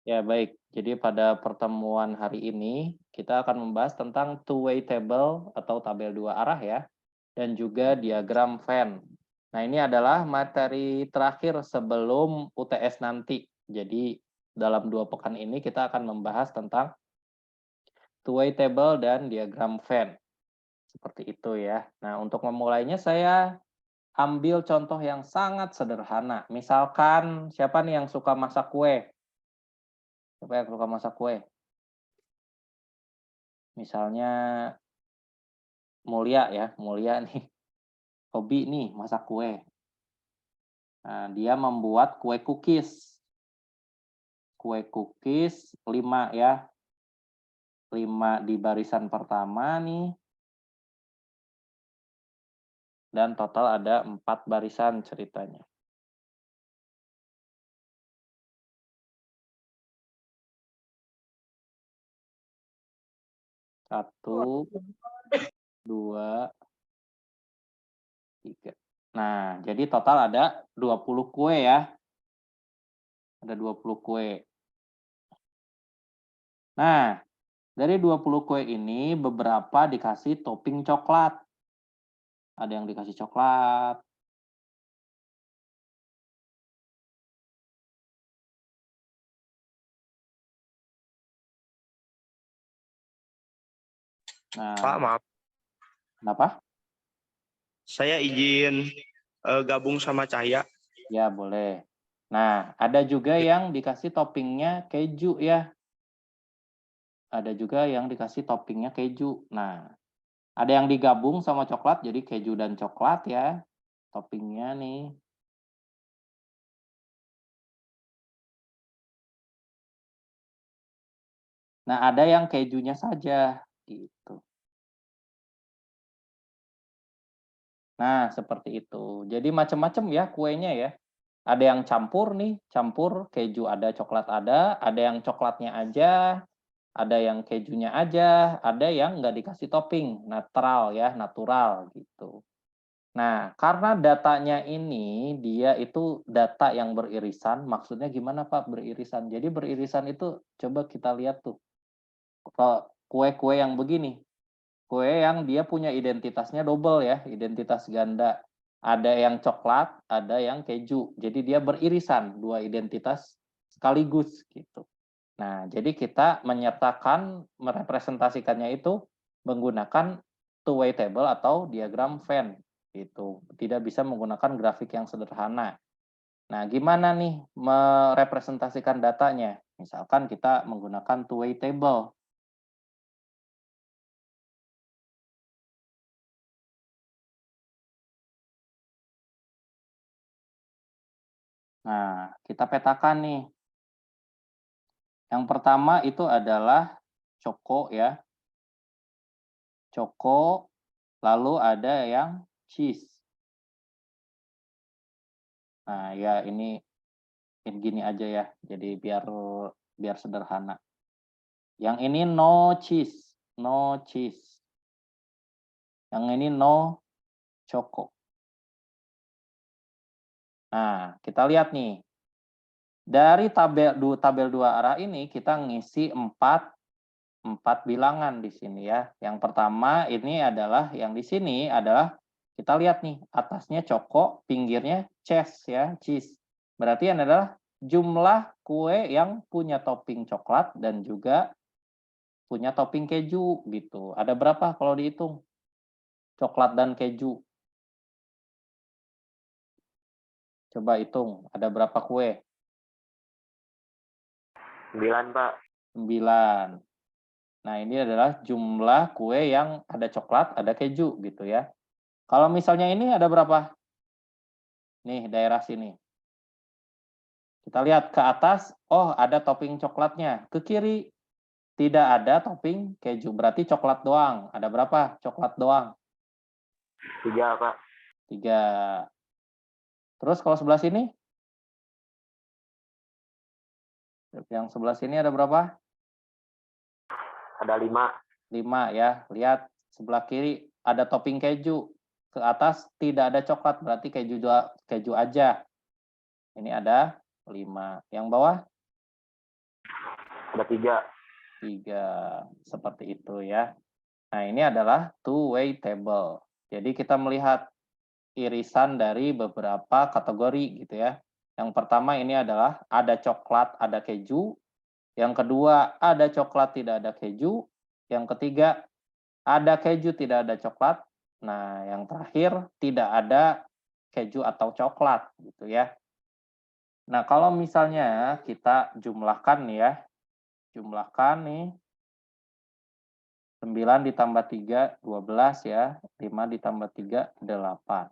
Ya, baik. Jadi pada pertemuan hari ini, kita akan membahas tentang two-way table atau tabel dua arah ya, dan juga diagram Venn. Nah, ini adalah materi terakhir sebelum UTS nanti. Jadi, dalam 2 pekan ini kita akan membahas tentang two-way table dan diagram Venn. Seperti itu ya. Nah, untuk memulainya saya ambil contoh yang sangat sederhana. Misalkan, siapa nih yang suka masak kue? Siapa yang suka masak kue? Misalnya Mulia ya, Mulia nih hobi nih masak kue. Nah, dia membuat kue cookies. Kue cookies 5 ya. 5 di barisan pertama nih. Dan total ada 4 barisan ceritanya. Satu, 2, 3. Nah, jadi total ada 20 kue ya. Ada 20 kue. Nah, dari 20 kue ini beberapa dikasih topping coklat. Ada yang dikasih coklat. Pak, Nah, maaf. kenapa? Saya izin gabung sama Cahya. Ya, boleh. Nah, ada juga yang dikasih toppingnya keju ya. Ada juga yang dikasih toppingnya keju. Nah, ada yang digabung sama coklat, jadi keju dan coklat ya. Toppingnya nih. Nah, ada yang kejunya saja. Gitu. Nah, seperti itu. Jadi macam-macam ya kuenya ya. Ada yang campur nih, campur keju ada, coklat ada yang coklatnya aja, ada yang kejunya aja, ada yang nggak dikasih topping, netral ya, natural gitu. Nah, karena datanya ini dia itu data yang beririsan, maksudnya gimana Pak beririsan? Jadi beririsan itu coba kita lihat tuh, kue-kue yang begini, kue yang dia punya identitasnya double ya, identitas ganda. Ada yang coklat, ada yang keju. Jadi dia beririsan, dua identitas sekaligus gitu. Nah, jadi kita menyertakan, merepresentasikannya itu menggunakan two-way table atau diagram Venn gitu. Tidak bisa menggunakan grafik yang sederhana. Nah, gimana nih merepresentasikan datanya? Misalkan kita menggunakan two-way table. Nah, kita petakan nih. Yang pertama itu adalah Choco ya. Choco, lalu ada yang cheese. Nah, ya ini gini aja ya. Jadi biar sederhana. Yang ini no cheese, no cheese. Yang ini no choco. Nah, kita lihat nih. Dari tabel dua arah ini kita ngisi 4 bilangan di sini ya. Yang pertama ini adalah yang di sini adalah kita lihat nih, atasnya choco, pinggirnya cheese. Berarti ini adalah jumlah kue yang punya topping coklat dan juga punya topping keju gitu. Ada berapa kalau dihitung? Coklat dan keju. Coba hitung, ada berapa kue? 9, Pak. 9. Nah, ini adalah jumlah kue yang ada coklat, ada keju gitu ya. Kalau misalnya ini ada berapa? Nih, daerah sini. Kita lihat ke atas, oh ada topping coklatnya. Ke kiri, tidak ada topping keju. Berarti coklat doang. Ada berapa? Coklat doang. 3, Pak. 3. Terus kalau sebelah sini? Yang sebelah sini ada berapa? Ada 5. 5 ya. Lihat sebelah kiri ada topping keju. Ke atas tidak ada coklat, berarti keju aja. Ini ada 5. Yang bawah? Ada 3. 3. Seperti itu ya. Nah, ini adalah two-way table. Jadi kita melihat irisan dari beberapa kategori gitu ya. Yang pertama ini adalah ada coklat, ada keju. Yang kedua, ada coklat, tidak ada keju. Yang ketiga, ada keju, tidak ada coklat. Nah, yang terakhir, tidak ada keju atau coklat gitu ya. Nah, kalau misalnya kita jumlahkan nih ya. Jumlahkan nih. 9 ditambah 3, 12 ya. 5 ditambah 3, 8.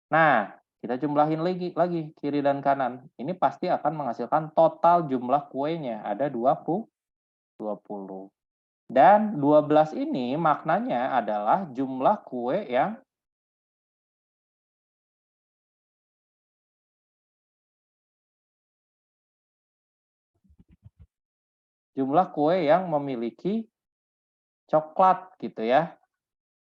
Nah, kita jumlahin lagi kiri dan kanan. Ini pasti akan menghasilkan total jumlah kuenya, ada 20. Dan 12 ini maknanya adalah jumlah kue yang memiliki coklat gitu ya.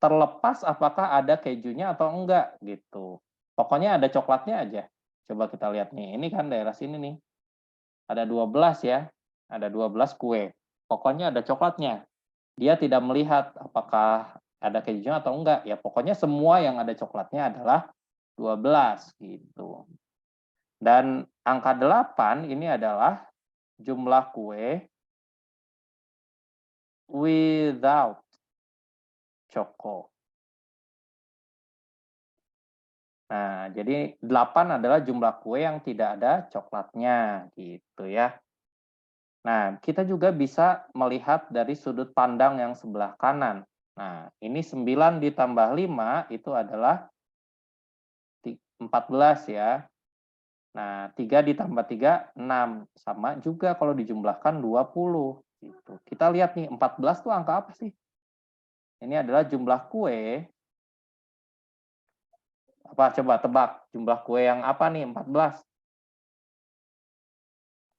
Terlepas apakah ada kejunya atau enggak gitu. Pokoknya ada coklatnya aja. Coba kita lihat nih, ini kan daerah sini nih. Ada 12 ya. Ada 12 kue. Pokoknya ada coklatnya. Dia tidak melihat apakah ada kejunya atau enggak. Ya pokoknya semua yang ada coklatnya adalah 12 gitu. Dan angka 8 ini adalah jumlah kue without choco. Nah, jadi 8 adalah jumlah kue yang tidak ada coklatnya gitu ya. Nah, kita juga bisa melihat dari sudut pandang yang sebelah kanan. Nah, ini 9 ditambah 5 itu adalah 14 ya. Nah, 3 ditambah 3, 6. Sama juga kalau dijumlahkan 20. Gitu. Kita lihat nih, 14 itu angka apa sih? Ini adalah jumlah kue. Apa? Coba tebak. Jumlah kue yang apa nih, 14?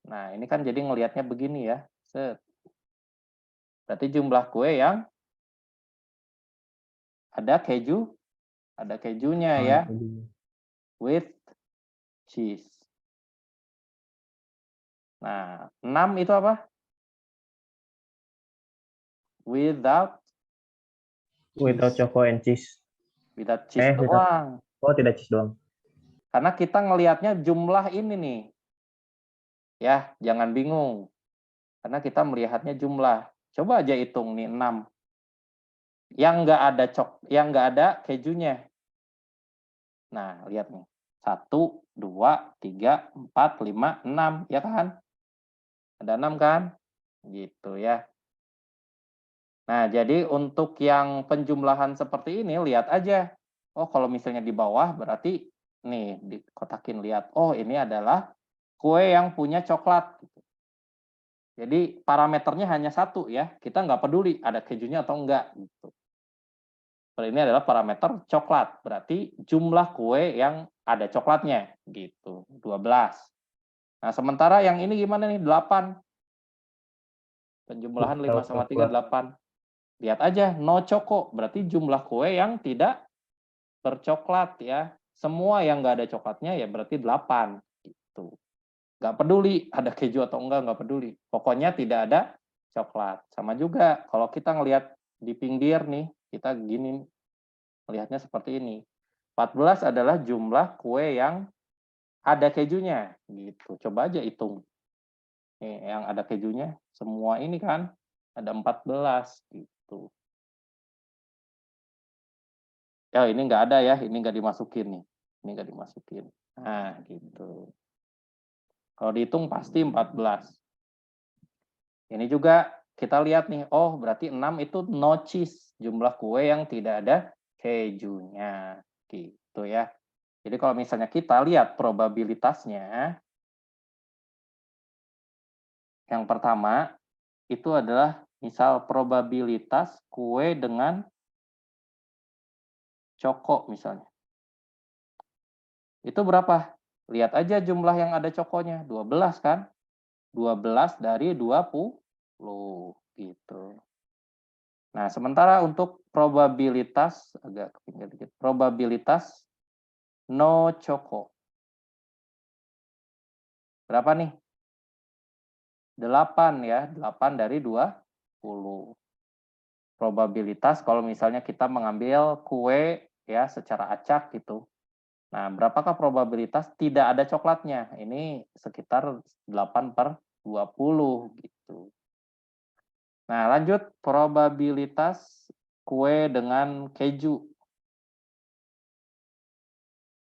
Nah, ini kan jadi ngelihatnya begini ya. Set. Berarti jumlah kue yang ada kejunya ya. With cheese. Nah, 6 itu apa? Without choco and cheese. Without cheese doang. Oh, tidak cheese doang. Karena kita ngelihatnya jumlah ini nih. Ya, jangan bingung. Karena kita melihatnya jumlah. Coba aja hitung nih 6. Yang nggak ada kejunya. Nah, lihat nih. 1, 2, 3, 4, 5, 6, ya kan? Ada 6 kan? Gitu ya. Nah, jadi untuk yang penjumlahan seperti ini, lihat aja. Oh, kalau misalnya di bawah, berarti nih, dikotakin lihat. Oh, ini adalah kue yang punya coklat. Jadi, parameternya hanya satu ya. Kita nggak peduli ada kejunya atau enggak. Gitu. Ini adalah parameter coklat. Berarti jumlah kue yang ada coklatnya. Gitu, 12. Nah, sementara yang ini gimana nih? 8. Penjumlahan 5 sama 3, 8. Lihat aja, no choco, berarti jumlah kue yang tidak bercoklat ya. Semua yang nggak ada coklatnya ya berarti 8. Gitu. Nggak peduli ada keju atau nggak peduli. Pokoknya tidak ada coklat. Sama juga kalau kita ngelihat di pinggir nih, kita gini, melihatnya seperti ini. 14 adalah jumlah kue yang ada kejunya. Gitu. Coba aja hitung. Nih, yang ada kejunya, semua ini kan ada 14 gitu. Ya, ini nggak ada ya, ini nggak dimasukin nih. Ini nggak dimasukin. Nah, gitu. Kalau dihitung pasti 14. Ini juga kita lihat nih, oh berarti 6 itu no cheese. Jumlah kue yang tidak ada kejunya. Gitu ya. Jadi kalau misalnya kita lihat probabilitasnya, yang pertama itu adalah misal probabilitas kue dengan coko misalnya. Itu berapa? Lihat aja jumlah yang ada cokonya, 12 kan? 12 dari 20 gitu. Nah, sementara untuk probabilitas agak ke pinggir dikit. Probabilitas no choco. Berapa nih? 8 ya, 8 dari 20. Probabilitas kalau misalnya kita mengambil kue ya secara acak gitu. Nah, berapakah probabilitas tidak ada coklatnya? Ini sekitar 8/20 gitu. Nah, lanjut probabilitas kue dengan keju.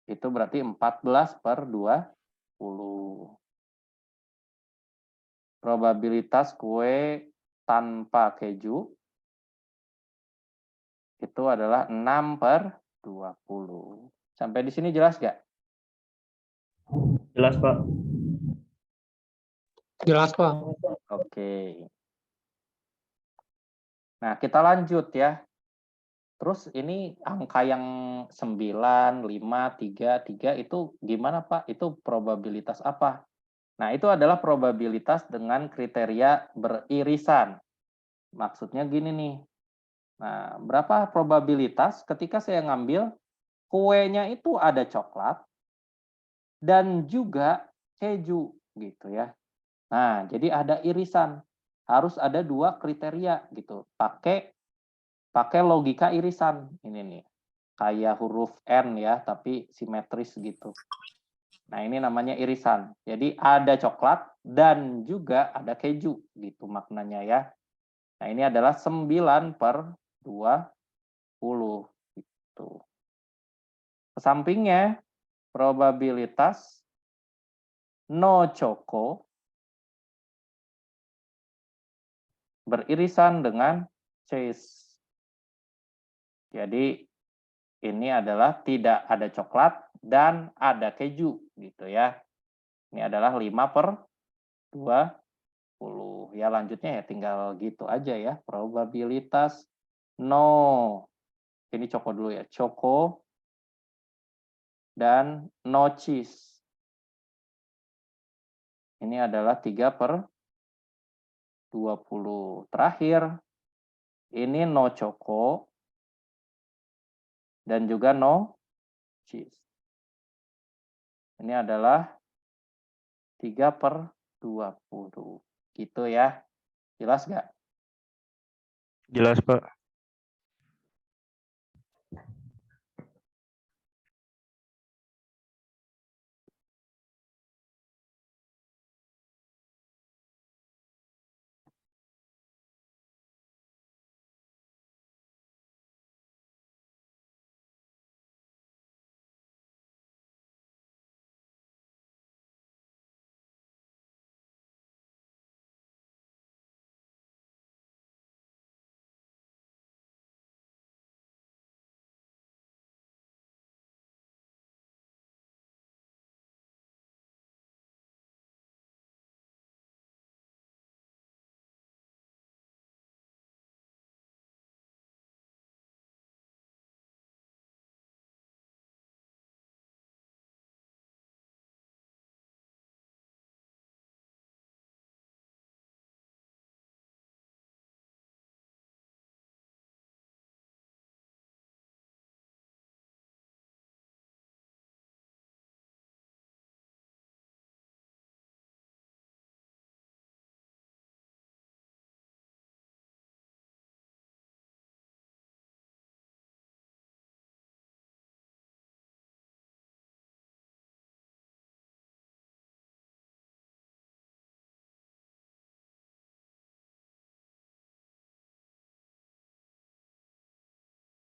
Itu berarti 14/20. Probabilitas kue tanpa keju itu adalah 6/20. Sampai di sini jelas nggak? Jelas, Pak. Jelas, Pak. Oke. Nah, kita lanjut ya. Terus ini angka yang 9, 5, 3, 3 itu gimana, Pak? Itu probabilitas apa? Nah, itu adalah probabilitas dengan kriteria beririsan. Maksudnya gini nih. Nah, berapa probabilitas ketika saya ngambil kuenya itu ada coklat dan juga keju gitu ya. Nah, jadi ada irisan. Harus ada 2 kriteria gitu. Pakai logika irisan. Ini nih. Kayak huruf N ya, tapi simetris gitu. Nah, ini namanya irisan. Jadi ada coklat dan juga ada keju gitu maknanya ya. Nah, ini adalah 9/20 gitu. Sampingnya probabilitas no choco beririsan dengan cheese. Jadi ini adalah tidak ada coklat dan ada keju gitu ya. Ini adalah 5/20. Ya lanjutnya ya tinggal gitu aja ya. Probabilitas no. Ini Choco dulu ya. Choco dan no cheese. Ini adalah 3/20. Terakhir, ini no choco dan juga no cheese. Ini adalah 3/20. Gitu ya. Jelas nggak? Jelas, Pak.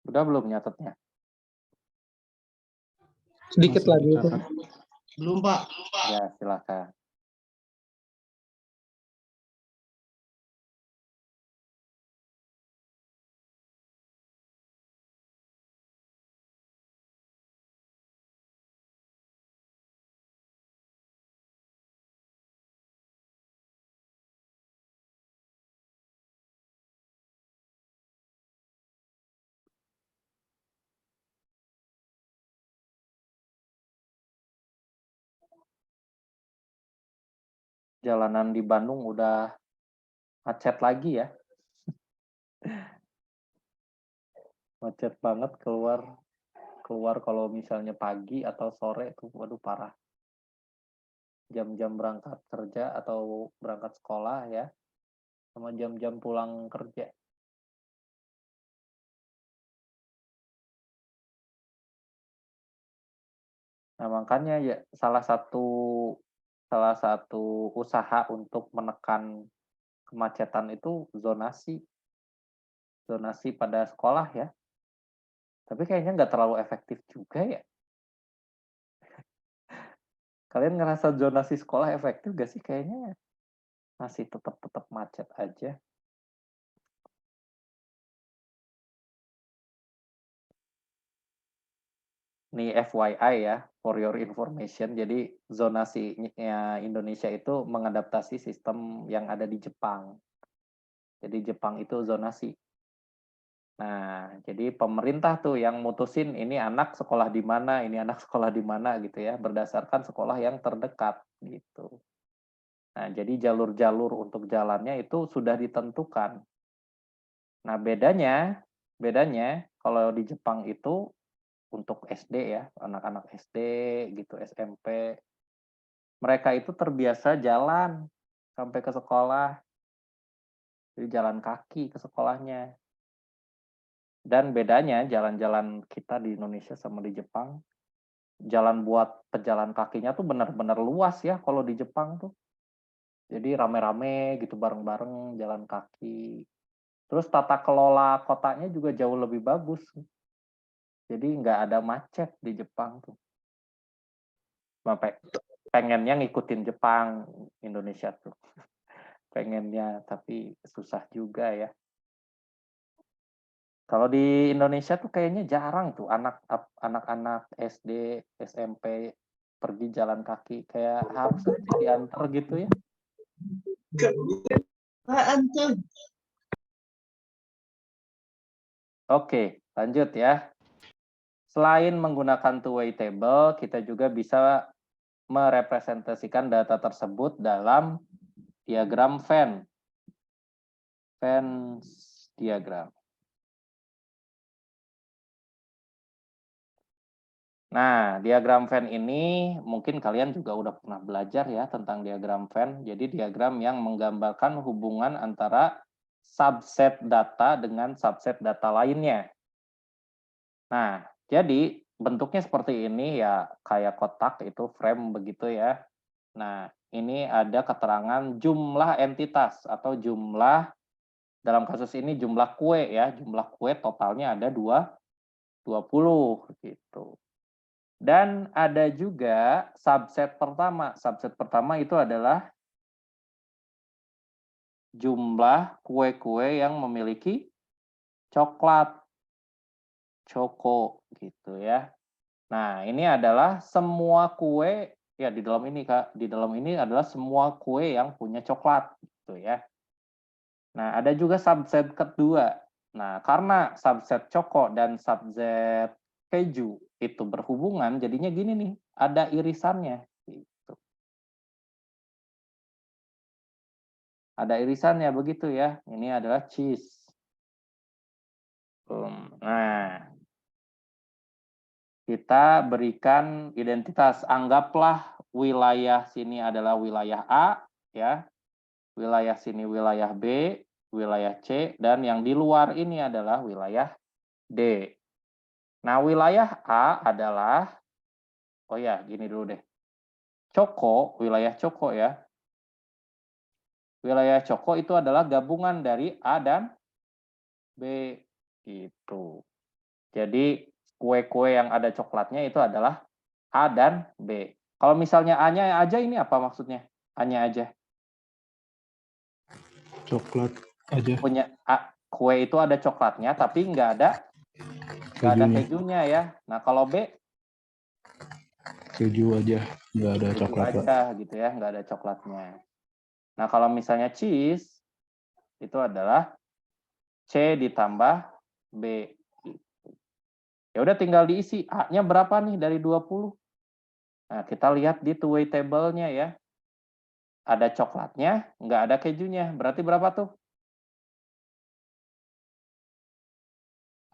Udah belum nyatetnya? Sedikit Masih lagi. dicatat. Belum, Pak. Ya, silakan. Jalanan di Bandung udah macet lagi ya. Macet banget keluar keluar kalau misalnya pagi atau sore tuh waduh parah. jam-jam berangkat kerja atau berangkat sekolah ya, sama jam-jam pulang kerja. Nah, makanya ya salah satu usaha untuk menekan kemacetan itu zonasi pada sekolah ya. Tapi kayaknya nggak terlalu efektif juga ya. Kalian ngerasa zonasi sekolah efektif gak sih? Kayaknya masih tetap macet aja. Nih FYI ya, for your information. Jadi zonasinya Indonesia itu mengadaptasi sistem yang ada di Jepang. Jadi Jepang itu zonasi. Nah, jadi pemerintah tuh yang mutusin ini anak sekolah di mana, ini anak sekolah di mana gitu ya, berdasarkan sekolah yang terdekat gitu. Nah, jadi jalur-jalur untuk jalannya itu sudah ditentukan. Nah, bedanya kalau di Jepang itu untuk SD ya, anak-anak SD gitu, SMP, mereka itu terbiasa jalan sampai ke sekolah. Jadi jalan kaki ke sekolahnya. Dan bedanya jalan-jalan kita di Indonesia sama di Jepang, jalan buat pejalan kakinya tuh benar-benar luas ya kalau di Jepang tuh. Jadi rame-rame gitu bareng-bareng jalan kaki. Terus tata kelola kotanya juga jauh lebih bagus. Jadi nggak ada macet di Jepang tuh. Sampai pengennya ngikutin Jepang, Indonesia tuh. Pengennya, tapi susah juga ya. Kalau di Indonesia tuh kayaknya jarang tuh anak-anak SD, SMP pergi jalan kaki, kayak harus aja diantar gitu ya. Oke, lanjut ya. Selain menggunakan two-way table, kita juga bisa merepresentasikan data tersebut dalam diagram Venn. Venn diagram. Nah, diagram Venn ini mungkin kalian juga udah pernah belajar ya tentang diagram Venn. Jadi diagram yang menggambarkan hubungan antara subset data dengan subset data lainnya. Nah, jadi bentuknya seperti ini ya, kayak kotak itu frame begitu ya. Nah, ini ada keterangan jumlah entitas atau jumlah, dalam kasus ini jumlah kue ya, jumlah kue totalnya ada 20 gitu. Dan ada juga subset pertama. Subset pertama itu adalah jumlah kue-kue yang memiliki coklat, coko gitu ya. Nah, ini adalah semua kue ya di dalam ini Kak, di dalam ini adalah semua kue yang punya coklat gitu ya. Nah, ada juga subset kedua. Nah, karena subset coko dan subset keju itu berhubungan, jadinya gini nih, ada irisannya. Gitu. Ada irisannya begitu ya. Ini adalah cheese. Nah, kita berikan identitas. Anggaplah wilayah sini adalah wilayah A, ya. Wilayah sini wilayah B, wilayah C, dan yang di luar ini adalah wilayah D. Nah, wilayah A adalah, oh ya, gini dulu deh. Coko, wilayah Coko ya. Wilayah Coko itu adalah gabungan dari A dan B. Gitu. Jadi, kue-kue yang ada coklatnya itu adalah A dan B. Kalau misalnya A-nya aja, ini apa maksudnya? A-nya aja. Coklat aja. Punya kue itu ada coklatnya, tapi nggak ada kejunya ya. Nah, kalau B, Keju aja, nggak ada keju coklat Pak. aja gitu ya, nggak ada coklatnya. Nah, kalau misalnya cheese, itu adalah C ditambah B. Ya udah tinggal diisi, A-nya berapa nih dari 20? Nah, kita lihat di two-way table-nya ya. Ada coklatnya, nggak ada kejunya. Berarti berapa tuh?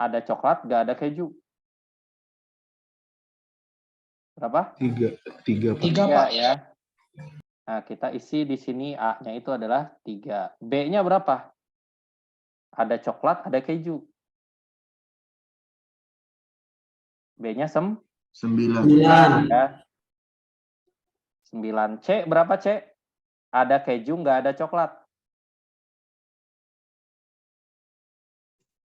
Ada coklat, nggak ada keju. Berapa? Tiga Pak. Tiga, Pak. Ya. Nah, kita isi di sini A-nya itu adalah 3. B-nya berapa? Ada coklat, ada keju. B-nya 9. ya. 9. C berapa, C? Ada keju, nggak ada coklat.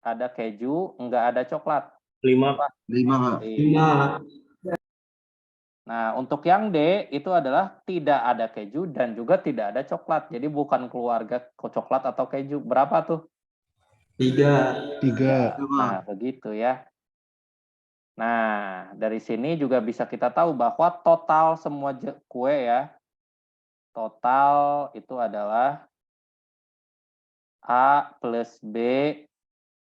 Ada keju, nggak ada coklat. 5. 5, Pak. Nah, untuk yang D itu adalah tidak ada keju dan juga tidak ada coklat. Jadi bukan keluarga coklat atau keju. Berapa tuh? 3. Nah, begitu ya. Nah, dari sini juga bisa kita tahu bahwa total semua kue ya, total itu adalah A plus B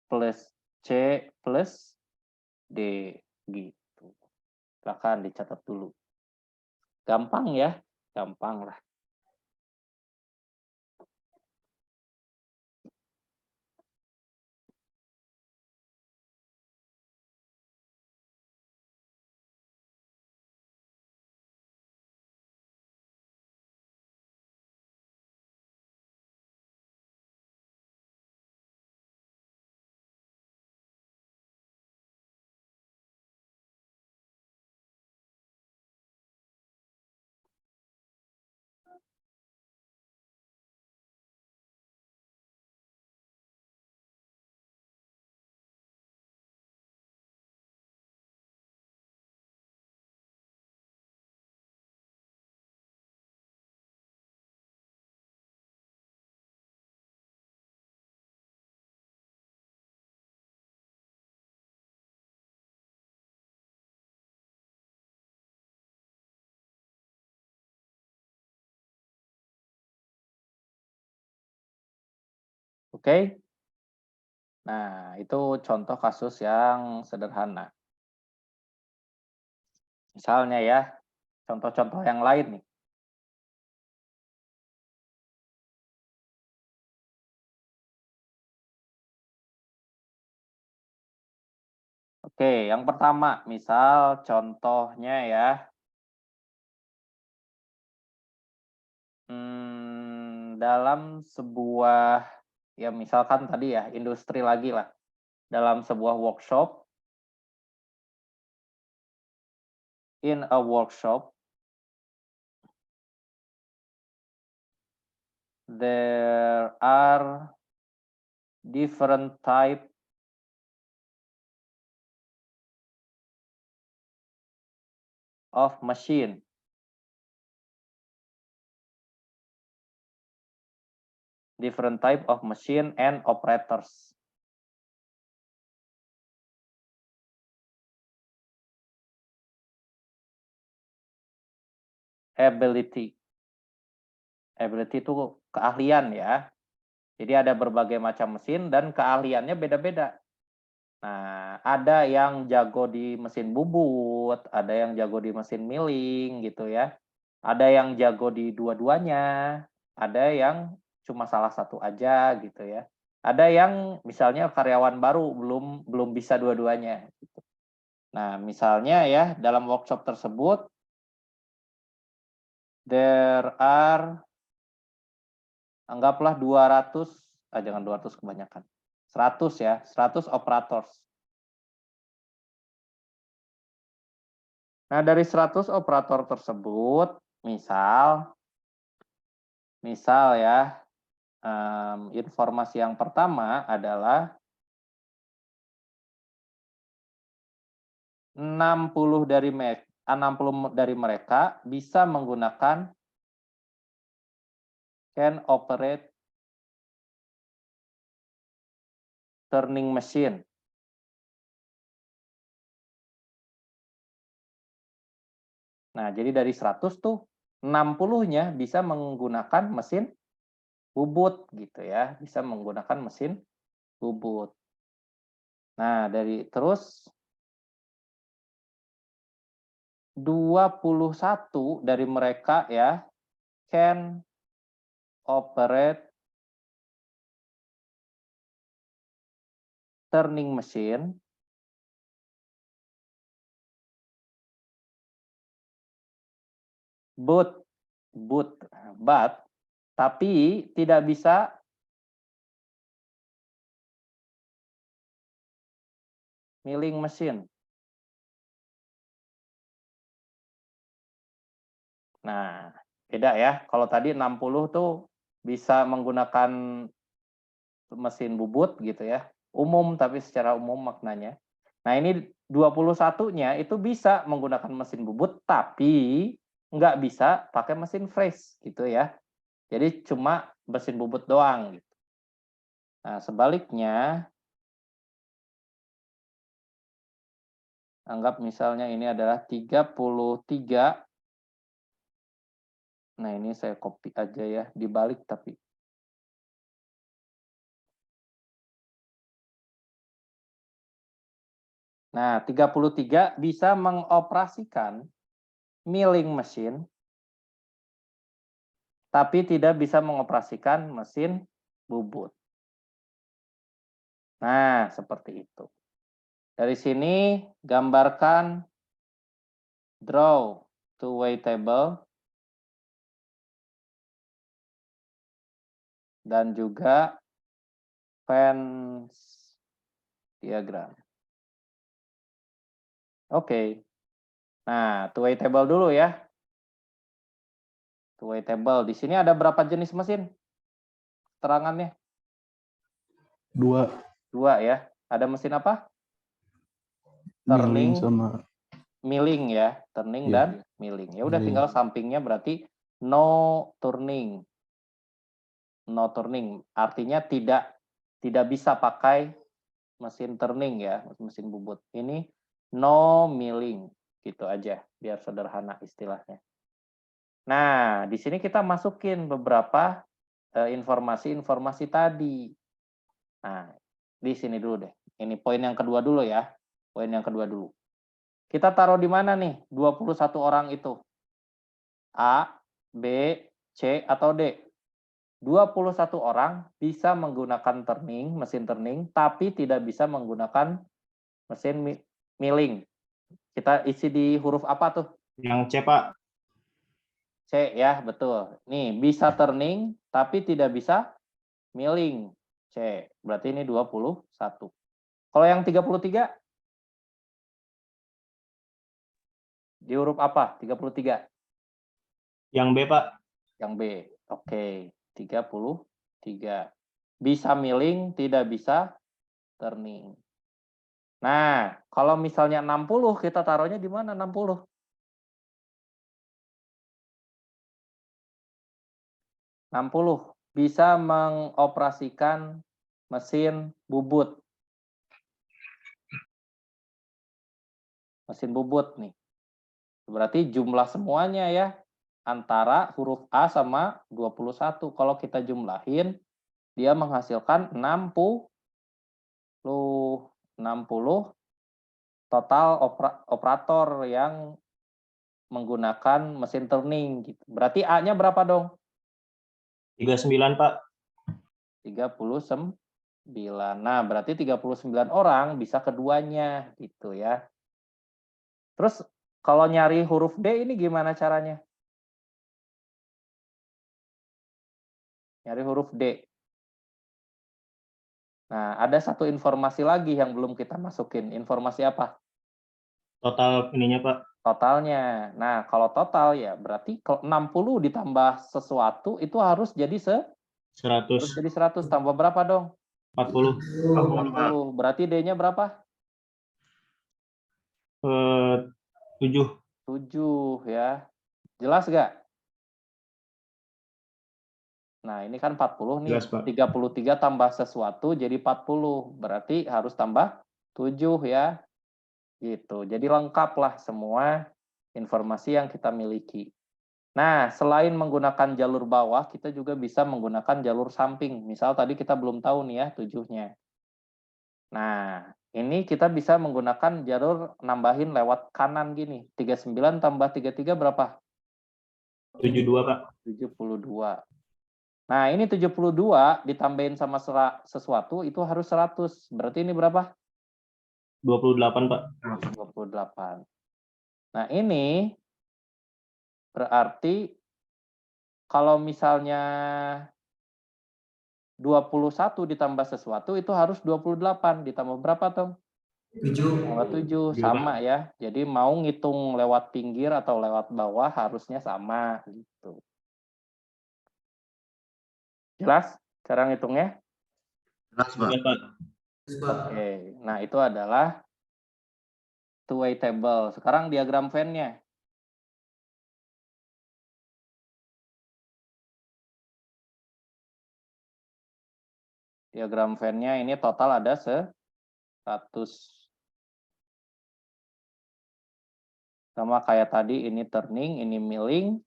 plus C plus D gitu. Silakan dicatat dulu. Gampang ya, gampang lah. Oke? Nah, itu contoh kasus yang sederhana. Misalnya ya, contoh-contoh yang lain nih. Oke, yang pertama, misal contohnya ya, dalam sebuah, ya misalkan tadi ya, industri lagi lah, dalam sebuah workshop, in a workshop, there are different type of machine. Different type of machine and operators. Ability. Ability itu keahlian ya. Jadi ada berbagai macam mesin dan keahliannya beda-beda. Nah, ada yang jago di mesin bubut, ada yang jago di mesin milling gitu ya. Ada yang jago di dua-duanya, ada yang cuma salah satu aja gitu ya. Ada yang misalnya karyawan baru belum bisa dua-duanya gitu. Nah, misalnya ya dalam workshop tersebut there are, anggaplah 200, jangan 200 kebanyakan. 100 ya, 100 operators. Nah, dari 100 operator tersebut, misal ya, informasi yang pertama adalah 60 dari mereka bisa menggunakan can operate turning machine. Nah, jadi dari 100 tuh 60-nya bisa menggunakan mesin bubut gitu ya, bisa menggunakan mesin bubut. Nah, terus 21 dari mereka ya can operate turning machine but but, tapi tidak bisa milling mesin. Nah, beda ya. Kalau tadi 60 tuh bisa menggunakan mesin bubut gitu ya. Umum, tapi secara umum maknanya. Nah, ini 21-nya itu bisa menggunakan mesin bubut, tapi nggak bisa pakai mesin fresh gitu ya. Jadi cuma mesin bubut doang. Gitu. Nah, sebaliknya, anggap misalnya ini adalah 33. Nah, ini saya copy aja ya, dibalik tapi. Nah, 33 bisa mengoperasikan milling mesin, tapi tidak bisa mengoperasikan mesin bubut. Nah, seperti itu. Dari sini, gambarkan draw two-way table dan juga Venn diagram. Oke. Nah, two-way table dulu ya. Two-way table. Di sini ada berapa jenis mesin? Terangannya? 2. 2 ya. Ada mesin apa? Milling Turning, sama milling ya. Turning Iya. dan milling. Ya udah Milling. tinggal sampingnya berarti no turning. No turning. Artinya tidak bisa pakai mesin turning ya, mesin bubut. Ini no milling. Gitu aja, biar sederhana istilahnya. Nah, di sini kita masukin beberapa informasi-informasi tadi. Nah, di sini dulu deh. Ini poin yang kedua dulu ya. Poin yang kedua dulu. Kita taruh di mana nih 21 orang itu? A, B, C, atau D? 21 orang bisa menggunakan turning, mesin turning, tapi tidak bisa menggunakan mesin milling. Kita isi di huruf apa tuh? Yang C, Pak. C ya, betul. Nih, bisa turning, tapi tidak bisa milling. C. Berarti ini 21. Kalau yang 33? Di huruf apa? 33. Yang B, Pak. Yang B. Oke, 33. Bisa milling, tidak bisa turning. Nah, kalau misalnya 60, kita taruhnya di mana 60? 60 bisa mengoperasikan mesin bubut. Mesin bubut nih. Berarti jumlah semuanya ya antara huruf A sama 21. Kalau kita jumlahin, dia menghasilkan 60 total operator yang menggunakan mesin turning gitu. Berarti A-nya berapa dong? 39, Pak. 39. Nah, berarti 39 orang bisa keduanya gitu ya. Terus kalau nyari huruf D ini gimana caranya? Nyari huruf D. Nah, ada satu informasi lagi yang belum kita masukin. Informasi apa? Total ininya, Pak. Totalnya. Nah, kalau total ya berarti kalau 60 ditambah sesuatu itu harus jadi 100. 100. Tambah berapa dong? 40. 40. Berarti D-nya berapa? 7. 7 ya. Jelas nggak? Nah, ini kan 40 nih. Jelas, Pak. 33 tambah sesuatu jadi 40. Berarti harus tambah 7 ya. Gitu. Jadi lengkaplah semua informasi yang kita miliki. Nah, selain menggunakan jalur bawah, kita juga bisa menggunakan jalur samping. Misal tadi kita belum tahu nih ya 7-nya. Nah, ini kita bisa menggunakan jalur nambahin lewat kanan gini. 39 tambah 33 berapa? 72, Pak. 72. Nah, ini 72 ditambahin sama sesuatu itu harus 100. Berarti ini berapa? 28, Pak. 28. Nah, ini berarti kalau misalnya 21 ditambah sesuatu itu harus 28 ditambah berapa, Tom? 7. Tambah 7, Iya, sama ya. Jadi mau ngitung lewat pinggir atau lewat bawah harusnya sama gitu. Jelas cara ngitungnya? Jelas, Pak. Iya, Pak. Oke. Nah, itu adalah two-way table. Sekarang diagram Venn-nya. Diagram Venn-nya ini total ada 100. Sama kayak tadi, ini turning, ini milling.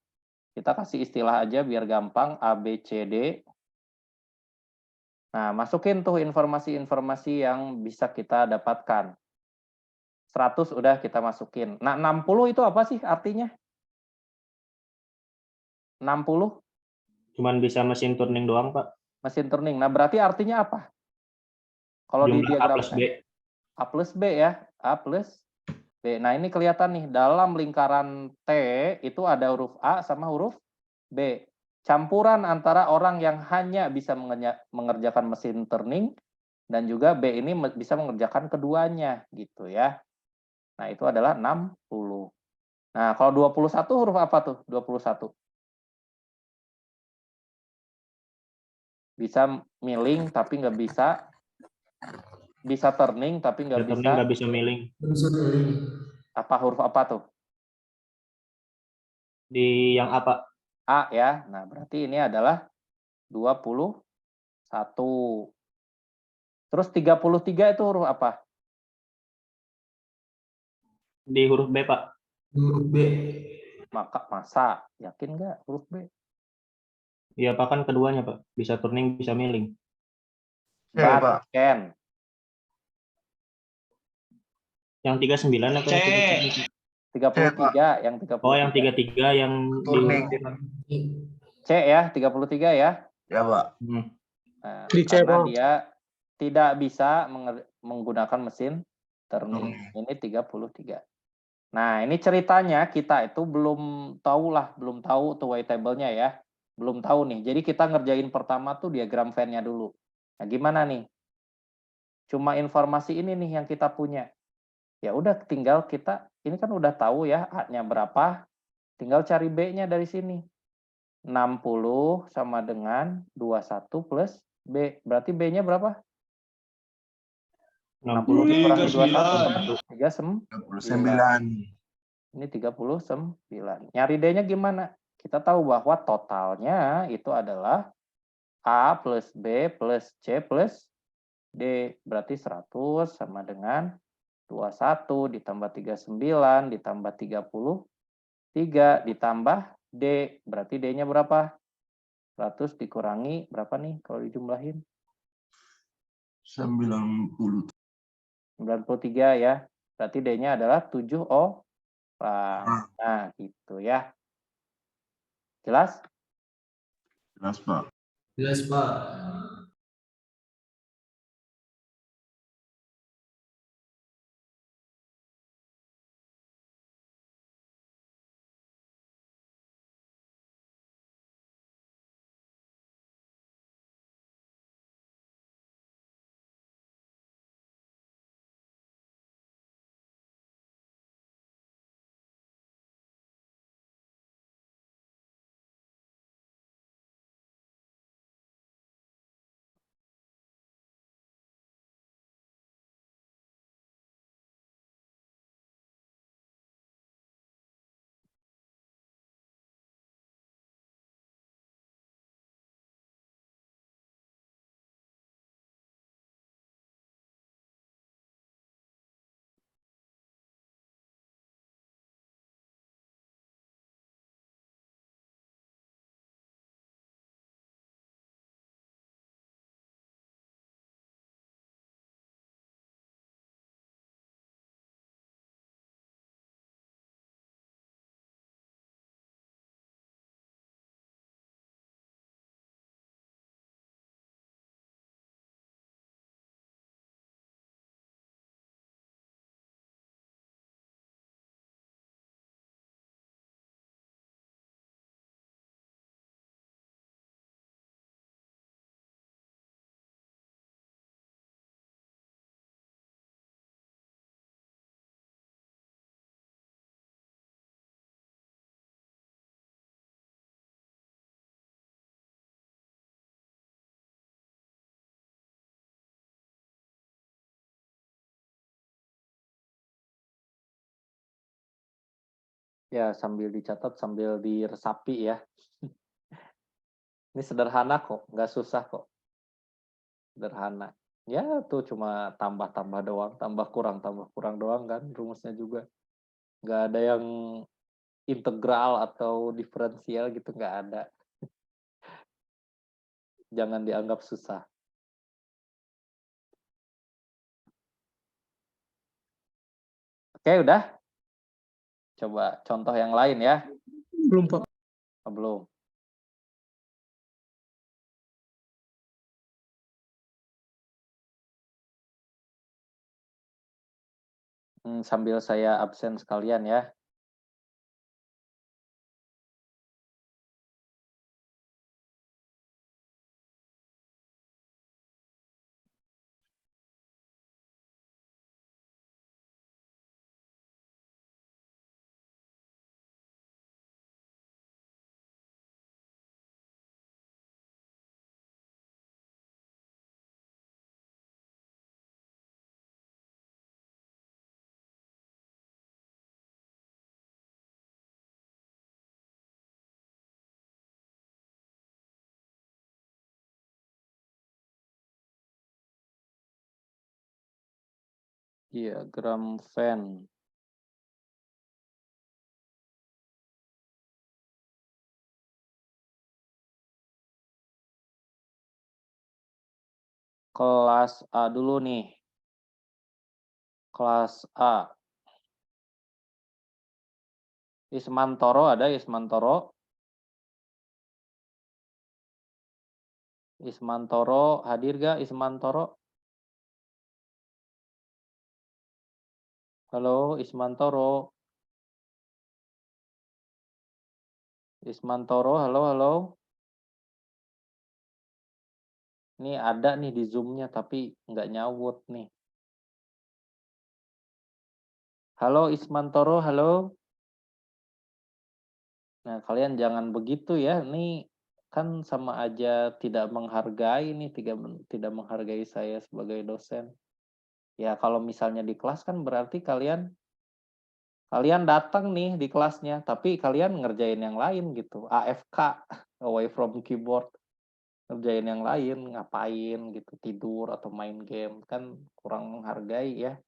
Kita kasih istilah aja biar gampang, A, B, C, D. Nah, masukin tuh informasi-informasi yang bisa kita dapatkan. 100 udah kita masukin. Nah, 60 itu apa sih artinya? 60 Cuman bisa mesin turning doang, Pak. mesin turning. Nah, berarti artinya apa? Kalau di Jumlah A diagram plus B. A plus B ya, A plus B. Nah, ini kelihatan nih, dalam lingkaran T itu ada huruf A sama huruf B. Campuran antara orang yang hanya bisa mengerjakan mesin turning dan juga B ini bisa mengerjakan keduanya gitu ya. Nah, itu adalah 60. Nah, kalau 21 huruf apa tuh? 21. Bisa milling tapi nggak bisa. Bisa turning tapi nggak Ya, bisa. turning nggak bisa milling. Apa huruf apa tuh? Di yang apa? A ya. Nah, berarti ini adalah 21. Terus 33 itu huruf apa? Di huruf B, Pak. Huruf B. Masa yakin nggak huruf B? Iya, Pak, kan keduanya, Pak. Bisa turning, bisa milling. C, Pak. Can. Yang 39 apa yang 33 yang 33. Oh, yang 33 yang Turning. C ya, 33 ya. Ya, Pak. Nah, Di C, karena Bang. dia tidak bisa menggunakan mesin turning. Ini 33. Nah, ini ceritanya kita itu belum tahu two-way table-nya ya. Belum tahu nih. Jadi kita ngerjain pertama tuh diagram Venn-nya dulu. Nah, gimana nih? Cuma informasi ini nih yang kita punya. Ya udah tinggal kita, ini kan udah tahu ya A-nya berapa, tinggal cari B-nya dari sini. 60 sama dengan 21 plus B. Berarti B-nya berapa? 60 dikurangi 21, 39. ini 39. Nyari D-nya gimana? Kita tahu bahwa totalnya itu adalah A plus B plus C plus D. Berarti 100 sama dengan 21 ditambah 39 ditambah 33 ditambah D. Berarti D-nya berapa? 100 dikurangi berapa nih kalau dijumlahin? 90. 93 ya. Berarti D-nya adalah 7 orang. Nah, gitu ya. Jelas? Jelas, Pak. Jelas, Pak. Ya, sambil dicatat, sambil diresapi ya. Ini sederhana kok, nggak susah kok. Sederhana. Ya, tuh cuma tambah-tambah doang, tambah kurang doang kan rumusnya juga. Nggak ada yang integral atau diferensial gitu, nggak ada. Jangan dianggap susah. Oke, udah. Coba contoh yang lain ya. Belum, Pak. Oh, belum. Sambil saya absen sekalian ya. Diagram Venn. Kelas A dulu nih. Kelas A. Ismantoro ada Ismantoro? Ismantoro hadir gak Ismantoro? Halo Ismantoro. Ismantoro, halo halo. Ini ada nih di Zoom-nya tapi nggak nyawut nih. Halo Ismantoro, halo. Nah, kalian jangan begitu ya. Ini kan sama aja tidak menghargai nih, tidak menghargai saya sebagai dosen. Ya, kalau misalnya di kelas kan berarti kalian datang nih di kelasnya, tapi kalian ngerjain yang lain gitu. AFK, away from keyboard. Ngerjain yang lain, ngapain gitu, tidur atau main game. Kan kurang menghargai ya.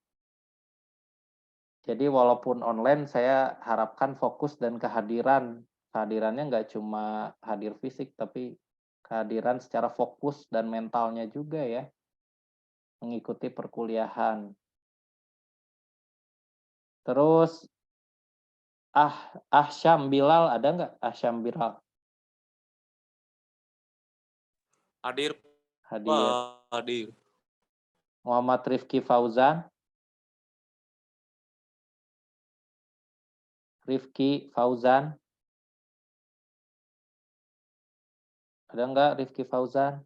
Jadi walaupun online saya harapkan fokus dan kehadiran. Kehadirannya nggak cuma hadir fisik, tapi kehadiran secara fokus dan mentalnya juga ya. Mengikuti perkuliahan. Terus Syam Bilal ada nggak? Syam Bilal Hadir, hadir. Pak. Hadir. Muhammad Rifki Fauzan. Rifki Fauzan. Ada nggak Rifki Fauzan?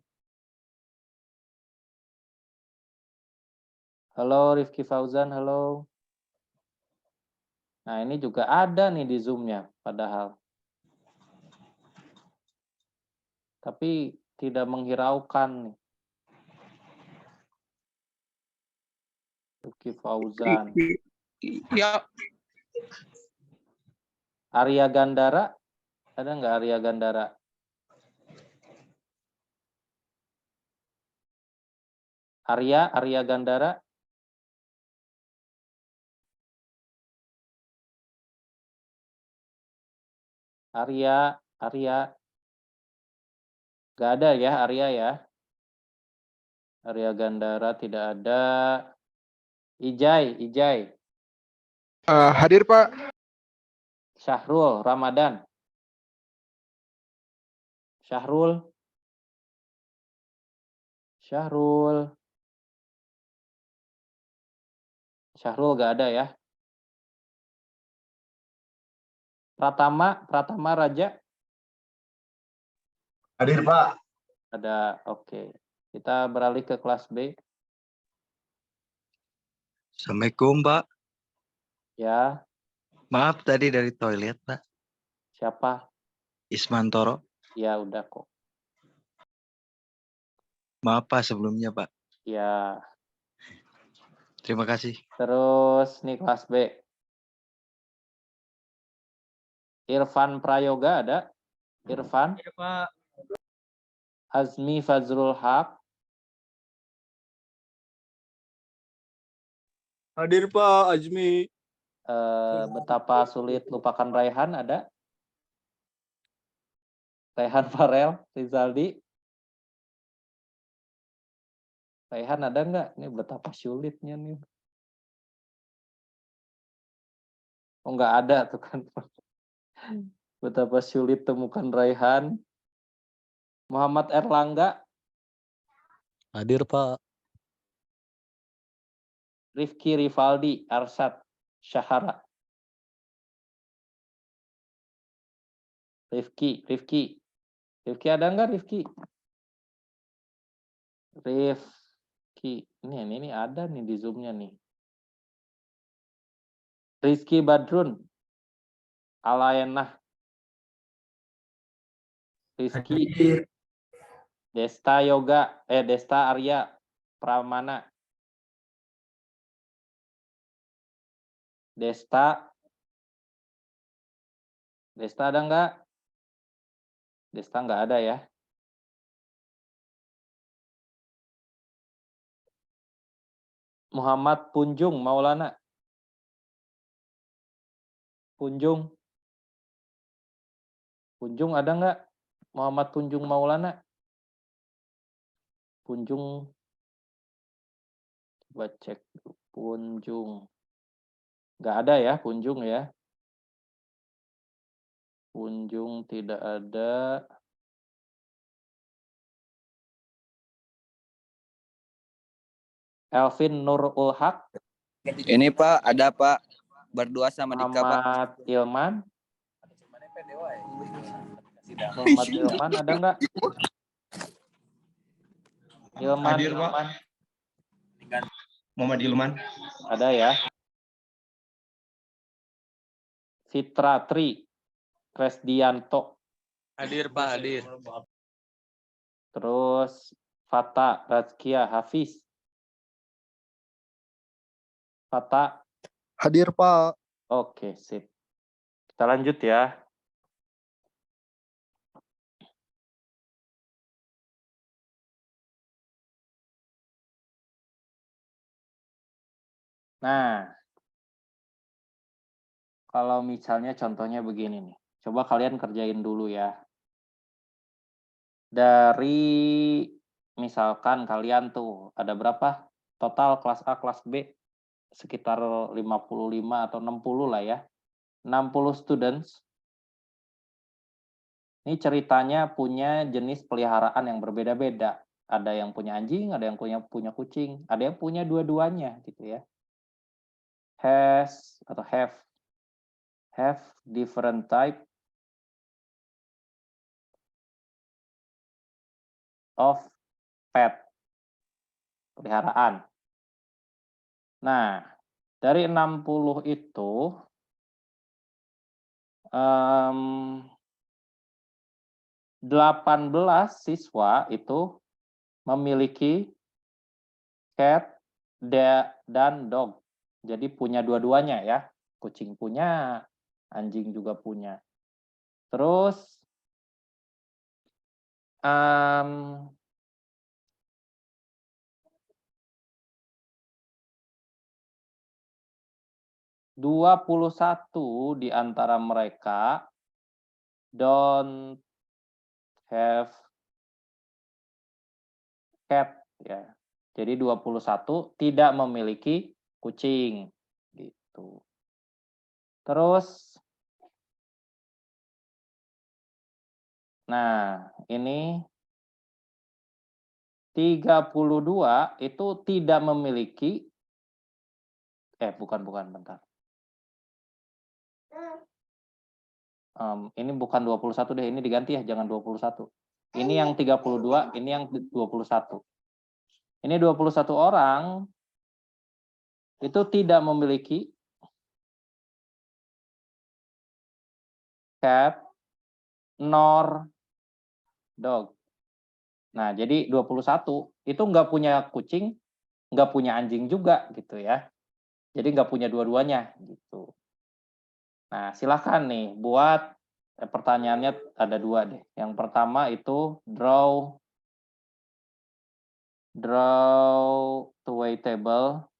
Halo Rifki Fauzan, halo. Nah ini juga ada nih di Zoom-nya padahal. Tapi tidak menghiraukan nih. Rifki Fauzan. Ya, Arya Gandara, ada nggak Arya Gandara? Arya Gandara. Arya. Nggak ada ya Arya ya. Arya Gandara tidak ada. Ijai. hadir Pak. Syahrul Ramadan. Syahrul nggak ada ya. Pratama Raja. Hadir, Pak. Ada, oke. Kita beralih ke kelas B. Assalamualaikum, Pak. Ya, Maaf tadi dari toilet, Pak. siapa? Ismantoro. Ya, udah kok. Maaf, Pak, sebelumnya, Pak. Ya, Terima kasih. terus nih kelas B. Irfan Prayoga ada? Irfan? Iya, Pak. Azmi Fazrul Haq? Hadir, Pak. Azmi. Betapa sulit lupakan Raihan ada? Raihan Farel, Rizaldi? Raihan ada nggak? Ini betapa sulitnya nih. Oh, nggak ada tuh kan. Betapa sulit temukan Raihan. Muhammad Erlangga? Hadir, Pak. Rifki Rivaldi, Arsyad Syahara. Rifki ada nggak Rifki? Rifki, ini ada nih di Zoom-nya nih. Rizky Badrun, Alayenah. Rizky, Hadir. Desta Arya Pramana. Desta ada nggak? Desta nggak ada ya. Muhammad Punjung Maulana. Punjung ada nggak? Muhammad Punjung Maulana. Punjung, coba cek Punjung. Nggak ada ya Punjung ya. Punjung tidak ada. Elvin Nurul Haq. Ini Pak, ada Pak. Berdua sama Dika Pak. Muhammad Ilman. Muhammad Ilman ada nggak? Ilman. Hadir, Pak. Muhammad Ilman. Ada ya. Fitra Tri Kresdianto. Hadir, Pak, hadir. Terus Fata Razkia Hafiz. Fata. Hadir, Pak. Oke, sip. Kita lanjut ya. Nah, kalau misalnya contohnya begini nih. Coba kalian kerjain dulu ya. Dari misalkan kalian tuh ada berapa? Total kelas A, kelas B sekitar 55 atau 60 lah ya. 60 students. Ini ceritanya punya jenis peliharaan yang berbeda-beda. Ada yang punya anjing, ada yang punya kucing, ada yang punya dua-duanya gitu ya. Has atau have different type of pet, peliharaan. Nah, dari 60 itu 18 siswa itu memiliki cat dan dog. Jadi punya dua-duanya ya. Kucing punya, anjing juga punya. Terus 21 di antara mereka don't have cat ya. Jadi 21 tidak memiliki kucing gitu. Terus nah, ini 32 itu tidak memiliki bukan bentar. Ini bukan 21 deh, ini diganti ya, jangan 21. Ini yang 32, ini yang 21. Ini 21 orang itu tidak memiliki cat nor dog. Nah, jadi 21 itu nggak punya kucing, nggak punya anjing juga gitu ya. Jadi nggak punya dua-duanya gitu. Nah, silakan nih buat pertanyaannya ada 2 deh. Yang pertama itu draw two-way table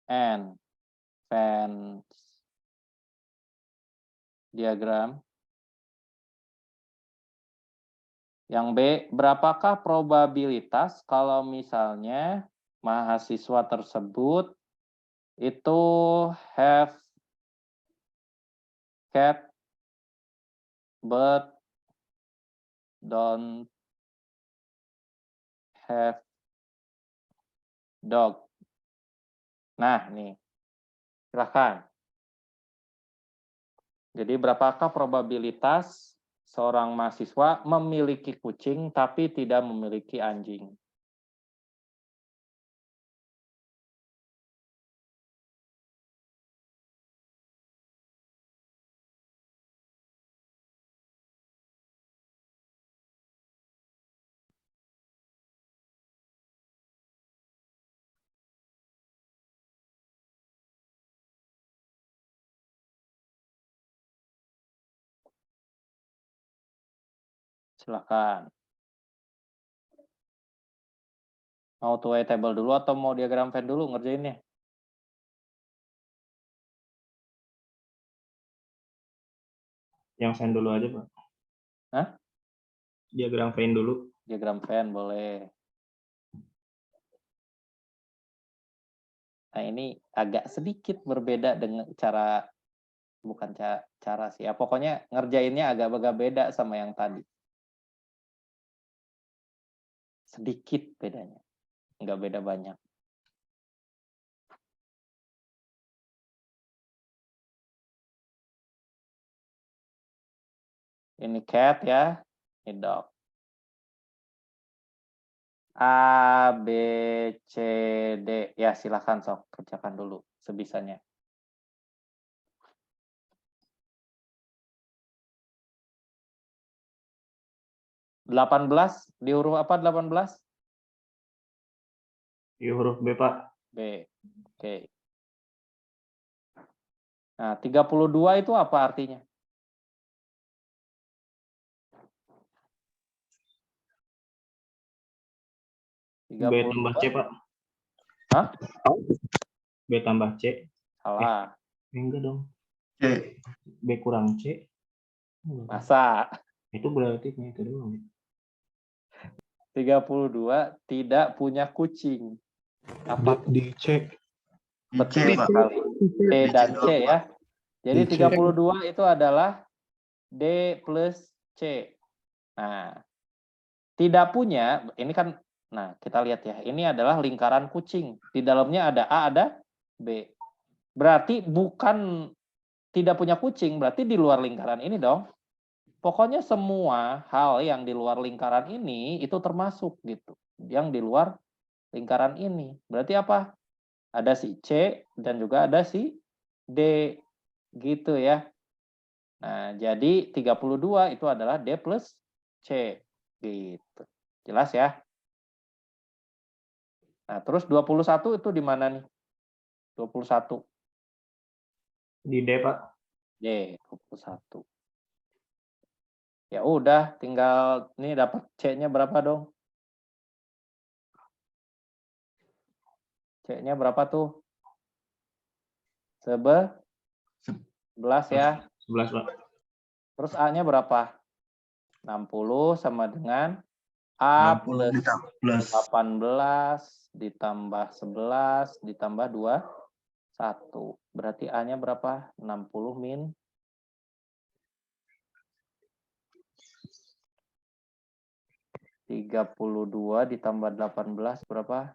and Venn diagram. Yang B, berapakah probabilitas kalau misalnya mahasiswa tersebut itu have cat but don't have dog. Nah, nih. Silahkan. Jadi berapakah probabilitas seorang mahasiswa memiliki kucing tapi tidak memiliki anjing? Silakan. Mau two-way table dulu atau mau diagram Venn dulu ngerjainnya? Yang Venn dulu aja, Pak. Hah? Diagram Venn dulu. Diagram Venn boleh. Nah, ini agak sedikit berbeda dengan cara, bukan cara sih ya. Pokoknya ngerjainnya agak beda sama yang tadi. Sedikit bedanya. Nggak beda banyak. Ini cat ya, ini dog. A, B, C, D. Ya, silahkan sok, kerjakan dulu sebisanya. Delapan belas, di huruf apa 18? Di huruf B, Pak. B. Oke. Nah, 32 itu apa artinya? B tambah C, Pak. Hah? B tambah C. Salah. Enggak dong. C. B kurang C. Masa? Itu berarti itu doang. 32 tidak punya kucing. Apa? Di C. Betul Pak. sekali. D dan C ya. Jadi Di C. 32 itu adalah D plus C. Nah, tidak punya, ini kan, nah kita lihat ya, ini adalah lingkaran kucing. Di dalamnya ada A, ada B. Berarti bukan tidak punya kucing, berarti di luar lingkaran ini dong. Pokoknya semua hal yang di luar lingkaran ini itu termasuk gitu. Yang di luar lingkaran ini. Berarti apa? Ada si C dan juga ada si D gitu ya. Nah, jadi 32 itu adalah D plus C gitu. Jelas ya? Nah, terus 21 itu di mana nih? 21. Di D, Pak. D, 21. Ya udah, tinggal nih dapat C-nya berapa dong? C-nya berapa tuh? 11 ya. 11, Pak. Terus A-nya berapa? 60 sama dengan A 60 plus 18 ditambah 11 ditambah 21. Berarti A-nya berapa? 60 min 32 ditambah 18 berapa?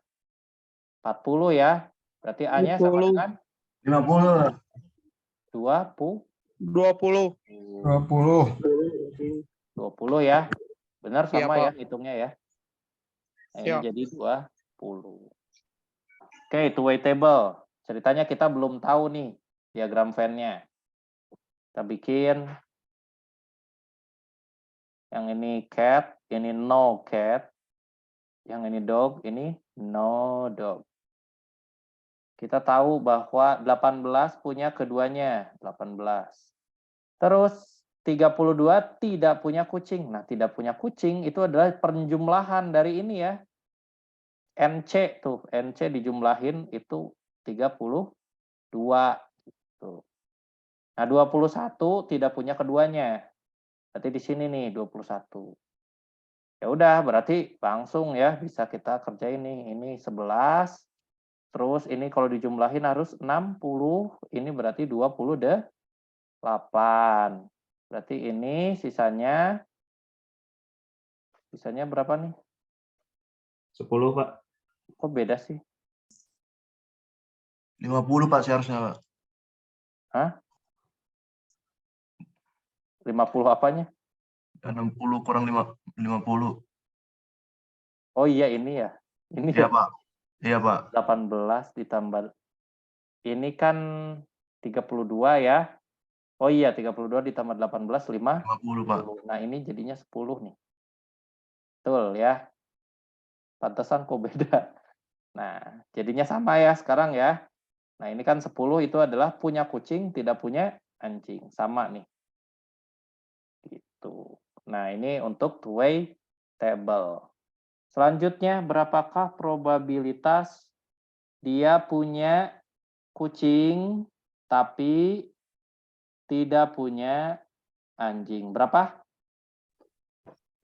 40 ya. Berarti A-nya sama dengan 50. 20. 20. 20 ya. Benar Iya, sama Pak. ya hitungnya ya. Nah, ini Siap. jadi 20. Oke, two-way table. Ceritanya kita belum tahu nih diagram Venn-nya. Kita bikin yang ini cat, ini no cat. Yang ini dog, ini no dog. Kita tahu bahwa 18 punya keduanya, 18. Terus 32 tidak punya kucing. Nah, tidak punya kucing itu adalah penjumlahan dari ini ya. NC tuh, NC dijumlahin itu 32 gitu. Nah, 21 tidak punya keduanya. Berarti di sini nih 21. Ya udah, berarti langsung ya bisa kita kerjain nih. Ini 11. Terus ini kalau dijumlahin harus 60. Ini berarti 28. Berarti ini sisanya berapa nih? 10, Pak. Kok beda sih? 50 Pak seharusnya Pak. Hah? 50 apanya? 60 kurang 50. Oh iya ini ya. Ini Iya ya. Pak. Iya Pak. 18 ditambah. Ini kan 32 ya. Oh iya 32 ditambah 18 50 Pak. Nah ini jadinya 10 nih. Betul ya. Pantesan kok beda. Nah, jadinya sama ya sekarang ya. Nah, ini kan 10 itu adalah punya kucing, tidak punya anjing. Sama nih. Gitu. Nah, ini untuk two-way table. Selanjutnya, berapakah probabilitas dia punya kucing tapi tidak punya anjing? Berapa?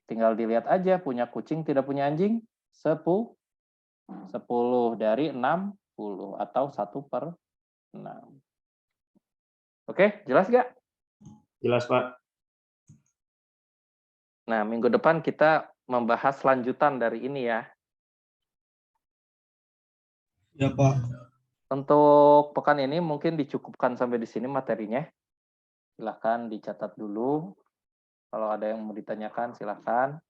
Tinggal dilihat aja, punya kucing tidak punya anjing? 10 dari 60 atau 1/6. Oke, jelas nggak? Jelas, Pak. Nah, minggu depan kita membahas lanjutan dari ini ya. Ya, Pak. Untuk pekan ini mungkin dicukupkan sampai di sini materinya. Silahkan dicatat dulu. Kalau ada yang mau ditanyakan, silahkan.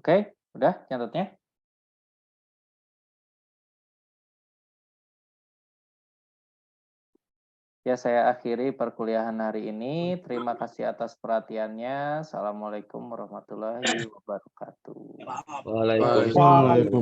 Oke, udah catatnya? Ya, saya akhiri perkuliahan hari ini. Terima kasih atas perhatiannya. Assalamualaikum warahmatullahi wabarakatuh. Waalaikumsalam.